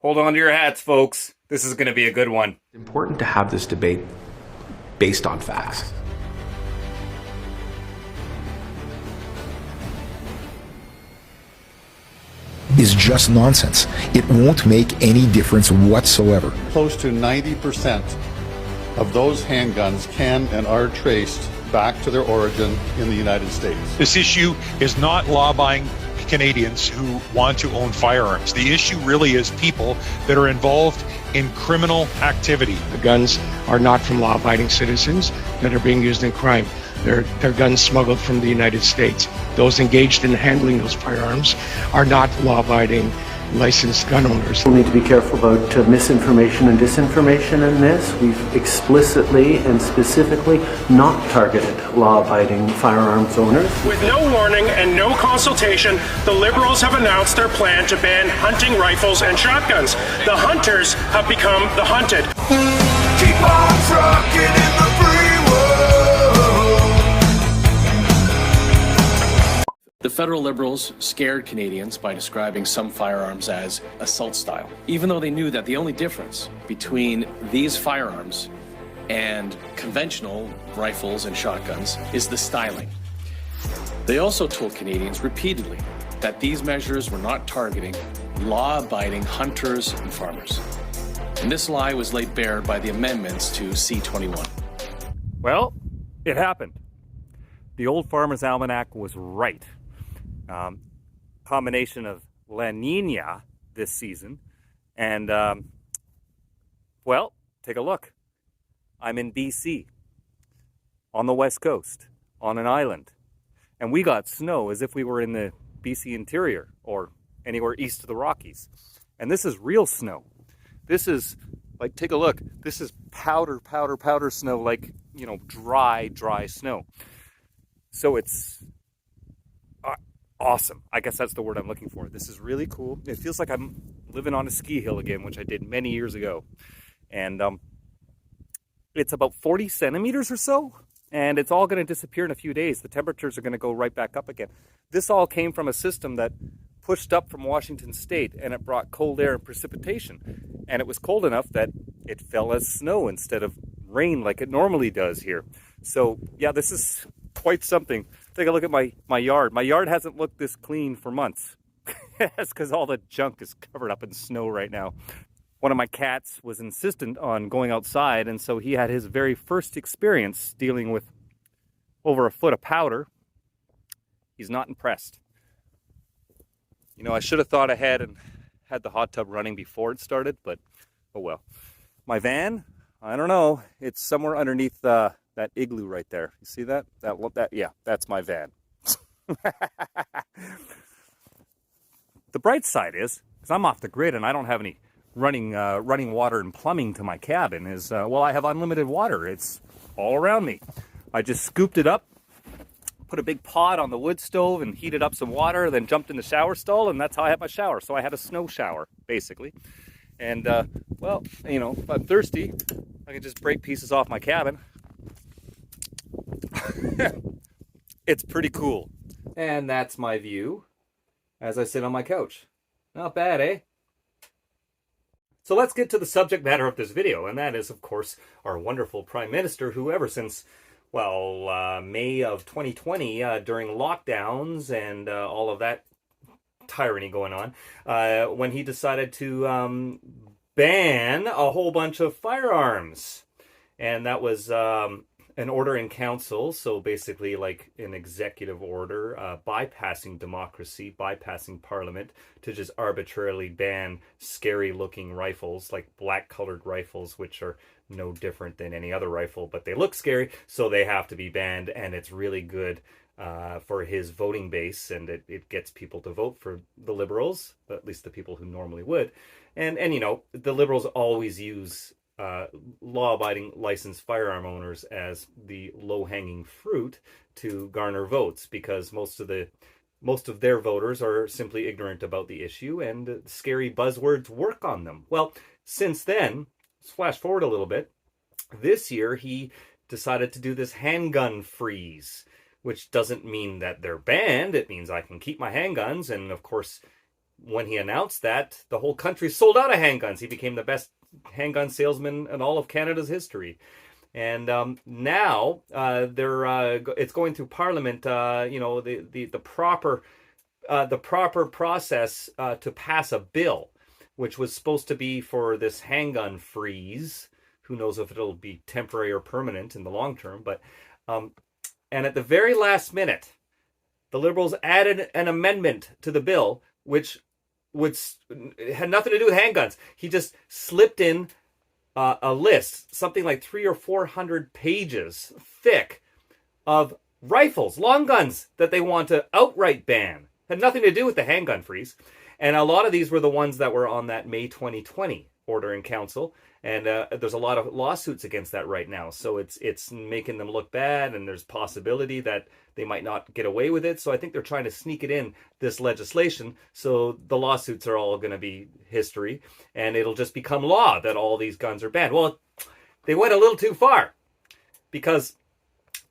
Hold on to your hats, folks. This is going to be a good one. It's important to have this debate based on facts. Is just nonsense. It won't make any difference whatsoever. Close to 90% of those handguns can and are traced back to their origin in the United States. This issue is not law-abiding Canadians who want to own firearms. The issue really is people that are involved in criminal activity. The guns are not from law-abiding citizens that are being used in crime. They're guns smuggled from the United States. Those engaged in handling those firearms are not law-abiding licensed gun owners. We need to be careful about misinformation and disinformation in this. We've explicitly and specifically not targeted law-abiding firearms owners. With no warning and no consultation, the Liberals have announced their plan to ban hunting rifles and shotguns. The hunters have become the hunted. Keep on trucking in the free world. The federal Liberals scared Canadians by describing some firearms as assault style, even though they knew that the only difference between these firearms and conventional rifles and shotguns is the styling. They also told Canadians repeatedly that these measures were not targeting law-abiding hunters and farmers. And this lie was laid bare by the amendments to C21. Well, it happened. The Old Farmer's Almanac was right. Combination of La Nina this season and, well, take a look. I'm in BC, on the west coast, on an island, and we got snow as if we were in the BC interior or anywhere east of the Rockies. And this is real snow. This is, like, take a look. This is powder snow, like, you know, dry snow. So it's awesome. I guess that's the word I'm looking for. This is really cool. It feels like I'm living on a ski hill again, which I did many years ago. And it's about 40 centimeters or so, and it's all going to disappear in a few days. The temperatures are going to go right back up again. This all came from a system that pushed up from Washington State, and it brought cold air and precipitation. And it was cold enough that it fell as snow instead of rain like it normally does here. So, yeah, this is quite something. Take a look at my yard. My yard hasn't looked this clean for months. That's because all the junk is covered up in snow right now. One of my cats was insistent on going outside, and so he had his very first experience dealing with over a foot of powder. He's not impressed. You know, I should have thought ahead and had the hot tub running before it started, but oh well. My van, I don't know. It's somewhere underneath that igloo right there. You see that? Yeah, that's my van. The bright side is, because I'm off the grid and I don't have any running water and plumbing to my cabin, is, well, I have unlimited water. It's all around me. I just scooped it up, put a big pot on the wood stove and heated up some water, then jumped in the shower stall, and that's how I had my shower. So I had a snow shower, basically. And, well, you know, if I'm thirsty, I can just break pieces off my cabin. It's pretty cool. And that's my view as I sit on my couch. Not bad, eh? So let's get to the subject matter of this video, and that is, of course, our wonderful Prime Minister, who ever since, well, May of 2020, during lockdowns and all of that tyranny going on, when he decided to ban a whole bunch of firearms. And that was an order in council, so basically like an executive order, bypassing democracy, bypassing parliament, to just arbitrarily ban scary-looking rifles, like black-colored rifles, which are no different than any other rifle, but they look scary, so they have to be banned, and it's really good for his voting base, and it gets people to vote for the Liberals, at least the people who normally would. And you know, the Liberals always use law-abiding licensed firearm owners as the low-hanging fruit to garner votes, because most of their voters are simply ignorant about the issue, and scary buzzwords work on them. Well, since then, let's flash forward a little bit. This year, he decided to do this handgun freeze, which doesn't mean that they're banned. It means I can keep my handguns, and of course, when he announced that, the whole country sold out of handguns. He became the best handgun salesman in all of Canada's history. And now it's going through Parliament. The proper process to pass a bill, which was supposed to be for this handgun freeze. Who knows if it'll be temporary or permanent in the long term? But and at the very last minute, the Liberals added an amendment to the bill, which had nothing to do with handguns. He just slipped in a list, something like 300 or 400 pages thick, of rifles, long guns that they want to outright ban. Had nothing to do with the handgun freeze. And a lot of these were the ones that were on that May 2020 order in council. And there's a lot of lawsuits against that right now. So it's making them look bad, and there's possibility that they might not get away with it. So I think they're trying to sneak it in, this legislation, so the lawsuits are all going to be history, and it'll just become law that all these guns are banned. Well, they went a little too far, because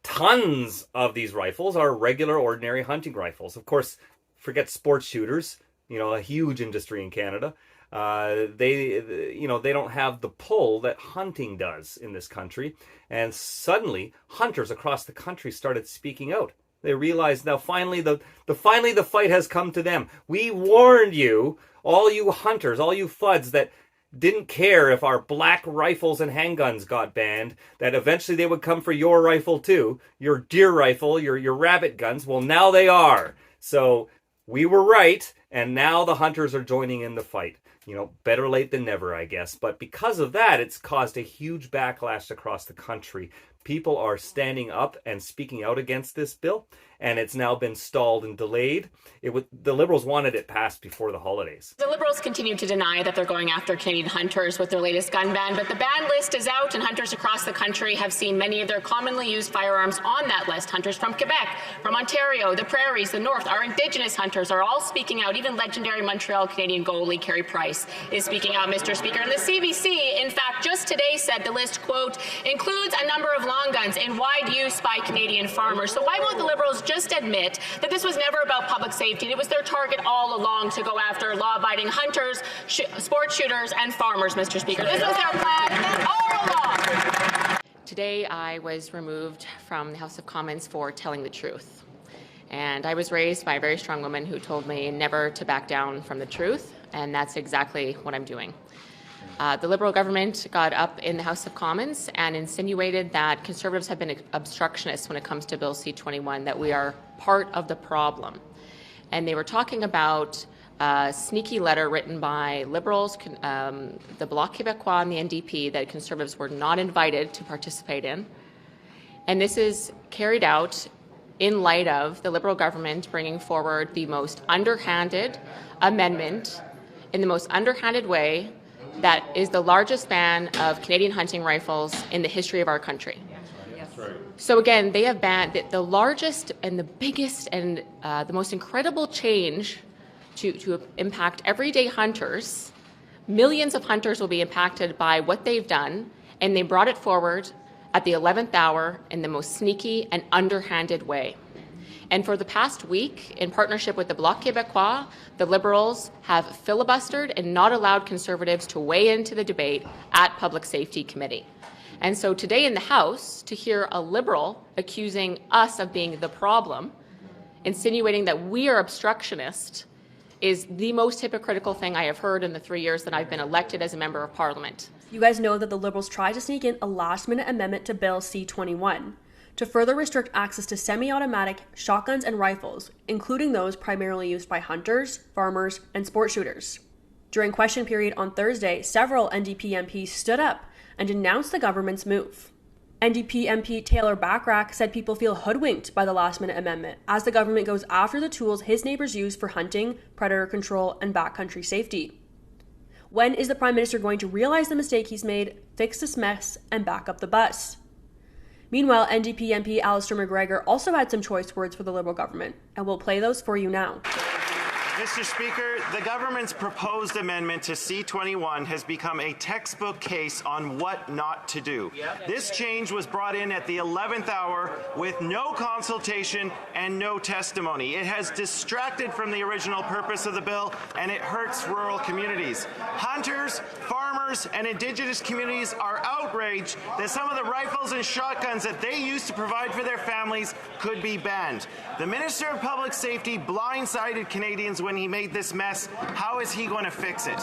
tons of these rifles are regular, ordinary hunting rifles. Of course, forget sports shooters, a huge industry in Canada. They don't have the pull that hunting does in this country. And suddenly, hunters across the country started speaking out. They realized now finally the fight has come to them. We warned you, all you hunters, all you FUDs that didn't care if our black rifles and handguns got banned, that eventually they would come for your rifle too, your deer rifle, your rabbit guns. Well, now they are. So we were right, and now the hunters are joining in the fight. Better late than never, I guess. But because of that, it's caused a huge backlash across the country. People are standing up and speaking out against this bill, and it's now been stalled and delayed. The Liberals wanted it passed before the holidays. The Liberals continue to deny that they're going after Canadian hunters with their latest gun ban, but the ban list is out, and hunters across the country have seen many of their commonly used firearms on that list. Hunters from Quebec, from Ontario, the Prairies, the North, our Indigenous hunters are all speaking out. Even legendary Montreal Canadian goalie Carey Price is speaking out, Mr. Speaker. And the CBC, in fact, just today said the list, quote, includes a number of long guns in wide use by Canadian farmers. So why won't the Liberals just admit that this was never about public safety and it was their target all along to go after law-abiding hunters, sports shooters, and farmers, Mr. Speaker? This was their plan all along. Today I was removed from the House of Commons for telling the truth. And I was raised by a very strong woman who told me never to back down from the truth, and that's exactly what I'm doing. The Liberal government got up in the House of Commons and insinuated that Conservatives have been obstructionists when it comes to Bill C21, that we are part of the problem. And they were talking about a sneaky letter written by Liberals, the Bloc Québécois and the NDP that Conservatives were not invited to participate in. And this is carried out in light of the Liberal government bringing forward the most underhanded amendment in the most underhanded way that is the largest ban of Canadian hunting rifles in the history of our country. So again, they have banned the largest and the biggest and the most incredible change to impact everyday hunters. Millions of hunters will be impacted by what they've done, and they brought it forward at the 11th hour in the most sneaky and underhanded way. And for the past week, in partnership with the Bloc Québécois, the Liberals have filibustered and not allowed Conservatives to weigh into the debate at Public Safety Committee. And so today in the House, to hear a Liberal accusing us of being the problem, insinuating that we are obstructionist, is the most hypocritical thing I have heard in the 3 years that I've been elected as a Member of Parliament. You guys know that the Liberals tried to sneak in a last-minute amendment to Bill C21 to further restrict access to semi-automatic shotguns and rifles, including those primarily used by hunters, farmers, and sport shooters. During question period on Thursday, several NDP MPs stood up and denounced the government's move. NDP MP Taylor Bachrach said people feel hoodwinked by the last-minute amendment as the government goes after the tools his neighbours use for hunting, predator control, and backcountry safety. When is the Prime Minister going to realize the mistake he's made, fix this mess, and back up the bus? Meanwhile, NDP MP Alistair McGregor also had some choice words for the Liberal government, and we'll play those for you now. Mr. Speaker, the government's proposed amendment to C21 has become a textbook case on what not to do. This change was brought in at the 11th hour with no consultation and no testimony. It has distracted from the original purpose of the bill, and it hurts rural communities. Hunters, farmers, and Indigenous communities are outraged that some of the rifles and shotguns that they used to provide for their families could be banned. The Minister of Public Safety blindsided Canadians when he made this mess. How is he going to fix it?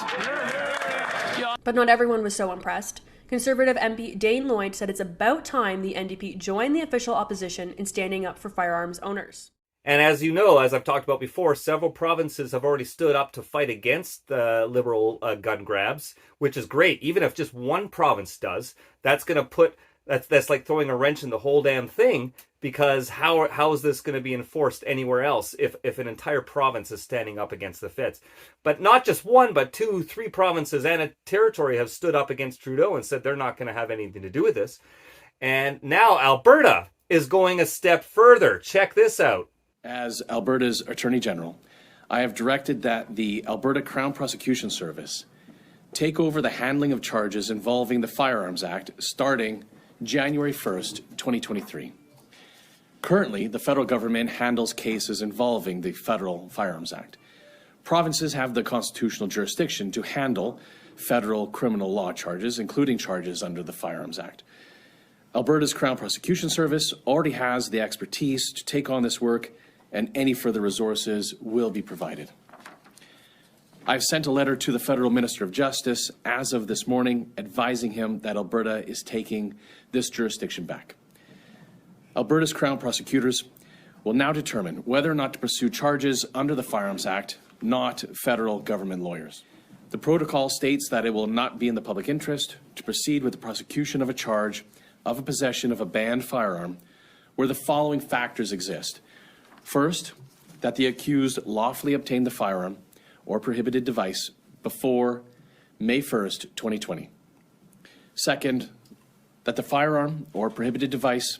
But not everyone was so impressed. Conservative MP Dane Lloyd said it's about time the NDP joined the official opposition in standing up for firearms owners. And as you know, as I've talked about before, several provinces have already stood up to fight against the Liberal gun grabs, which is great. Even if just one province does, that's going to put... That's like throwing a wrench in the whole damn thing, because how is this going to be enforced anywhere else if an entire province is standing up against the feds? But not just one, but 2, 3 provinces and a territory have stood up against Trudeau and said they're not going to have anything to do with this. And now Alberta is going a step further. Check this out. As Alberta's Attorney General, I have directed that the Alberta Crown Prosecution Service take over the handling of charges involving the Firearms Act starting January 1st, 2023. Currently, the federal government handles cases involving the Federal Firearms Act. Provinces have the constitutional jurisdiction to handle federal criminal law charges, including charges under the Firearms Act. Alberta's Crown Prosecution Service already has the expertise to take on this work, and any further resources will be provided. I've sent a letter to the Federal Minister of Justice as of this morning advising him that Alberta is taking this jurisdiction back. Alberta's Crown prosecutors will now determine whether or not to pursue charges under the Firearms Act, not federal government lawyers. The protocol states that it will not be in the public interest to proceed with the prosecution of a charge of a possession of a banned firearm where the following factors exist. First, that the accused lawfully obtained the firearm or prohibited device before May 1st, 2020. Second, that the firearm or prohibited device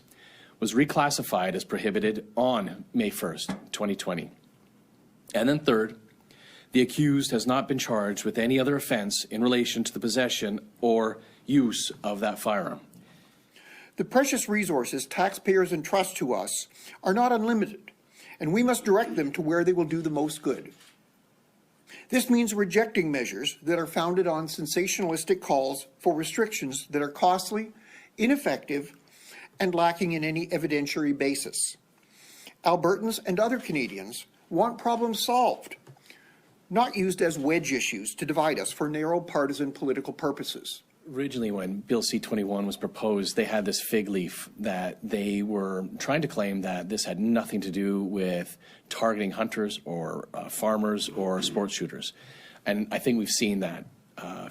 was reclassified as prohibited on May 1st, 2020. And then third, the accused has not been charged with any other offense in relation to the possession or use of that firearm. The precious resources taxpayers entrust to us are not unlimited, and we must direct them to where they will do the most good. This means rejecting measures that are founded on sensationalistic calls for restrictions that are costly, ineffective, and lacking in any evidentiary basis. Albertans and other Canadians want problems solved, not used as wedge issues to divide us for narrow partisan political purposes. Originally, when Bill C21 was proposed, they had this fig leaf that they were trying to claim that this had nothing to do with targeting hunters or farmers or sports shooters. And I think we've seen that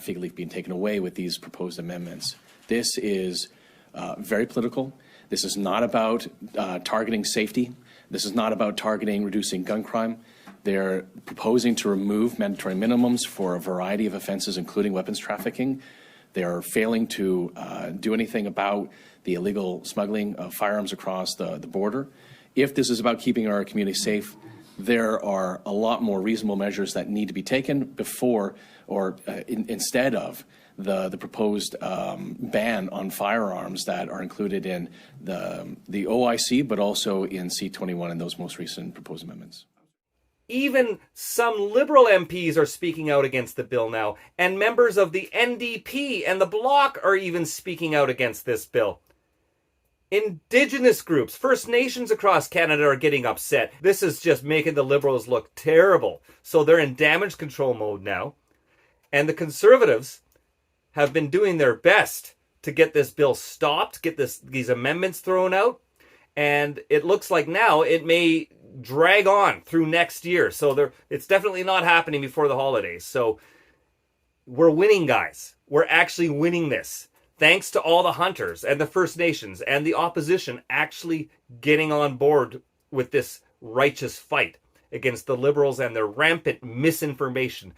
fig leaf being taken away with these proposed amendments. This is very political. This is not about targeting safety. This is not about targeting reducing gun crime. They're proposing to remove mandatory minimums for a variety of offenses, including weapons trafficking. They are failing to do anything about the illegal smuggling of firearms across the border. If this is about keeping our community safe, there are a lot more reasonable measures that need to be taken before or instead of the proposed ban on firearms that are included in the OIC, but also in C21 and those most recent proposed amendments. Even some Liberal MPs are speaking out against the bill now, and members of the NDP and the Bloc are even speaking out against this bill. Indigenous groups, First Nations across Canada are getting upset. This is just making the Liberals look terrible. So they're in damage control mode now. And the Conservatives have been doing their best to get this bill stopped, get these amendments thrown out. And it looks like now it may drag on through next year. So it's definitely not happening before the holidays. So we're winning, guys. We're actually winning this. Thanks to all the hunters and the First Nations and the opposition actually getting on board with this righteous fight against the Liberals and their rampant misinformation.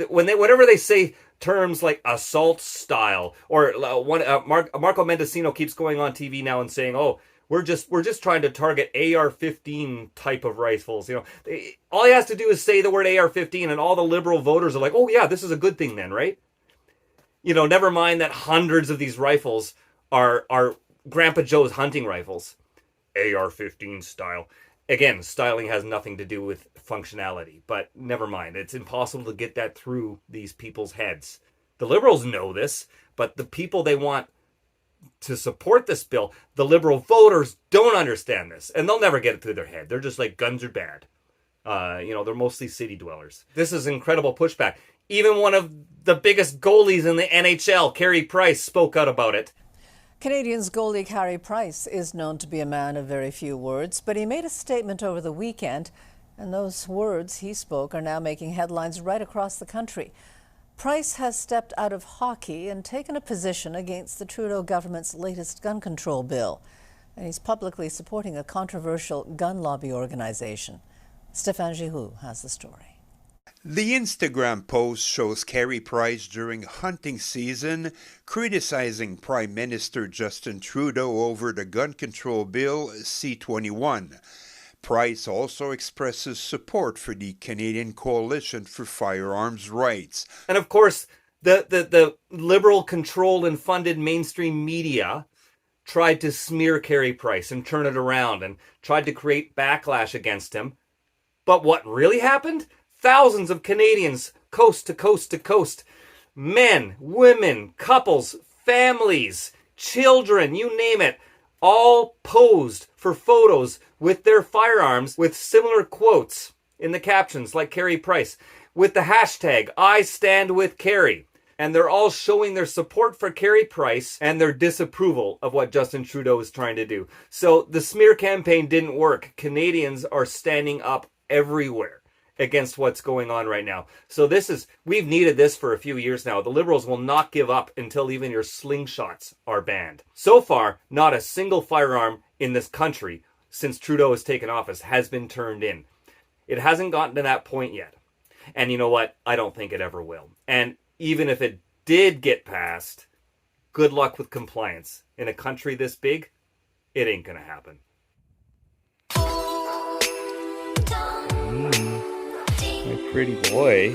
Whenever they say terms like assault style, or Marco Mendocino keeps going on TV now and saying, oh, we're just trying to target AR-15 type of rifles. You know, all he has to do is say the word AR-15 and all the Liberal voters are like, oh yeah, this is a good thing then, right? You know, never mind that hundreds of these rifles are Grandpa Joe's hunting rifles. AR-15 style. Again, styling has nothing to do with functionality, but never mind. It's impossible to get that through these people's heads. The Liberals know this, but the people they want to support this bill, the Liberal voters don't understand this, and they'll never get it through their head. They're just like, guns are bad. You know, they're mostly city dwellers. This is incredible pushback. Even one of the biggest goalies in the NHL, Carey Price, spoke out about it. Canadians' goalie Carey Price is known to be a man of very few words, but he made a statement over the weekend, and those words he spoke are now making headlines right across the country. Price has stepped out of hockey and taken a position against the Trudeau government's latest gun control bill, and he's publicly supporting a controversial gun lobby organization. Stéphane Giroux has the story. The Instagram post shows Carey Price during hunting season criticizing Prime Minister Justin Trudeau over the gun control bill C21. Price also expresses support for the Canadian Coalition for Firearms Rights. And of course, the Liberal-controlled and funded mainstream media tried to smear Carey Price and turn it around and tried to create backlash against him. But what really happened? Thousands of Canadians, coast to coast to coast, men, women, couples, families, children, you name it, all posed for photos with their firearms with similar quotes in the captions like Carey Price, with the hashtag #IStandWithCarey. And they're all showing their support for Carey Price and their disapproval of what Justin Trudeau is trying to do. So the smear campaign didn't work. Canadians are standing up everywhere against what's going on right now. So we've needed this for a few years now. The Liberals will not give up until even your slingshots are banned. So far, not a single firearm in this country since Trudeau has taken office has been turned in. It hasn't gotten to that point yet. And you know what? I don't think it ever will. And even if it did get passed, good luck with compliance. In a country this big, it ain't gonna happen. My pretty boy.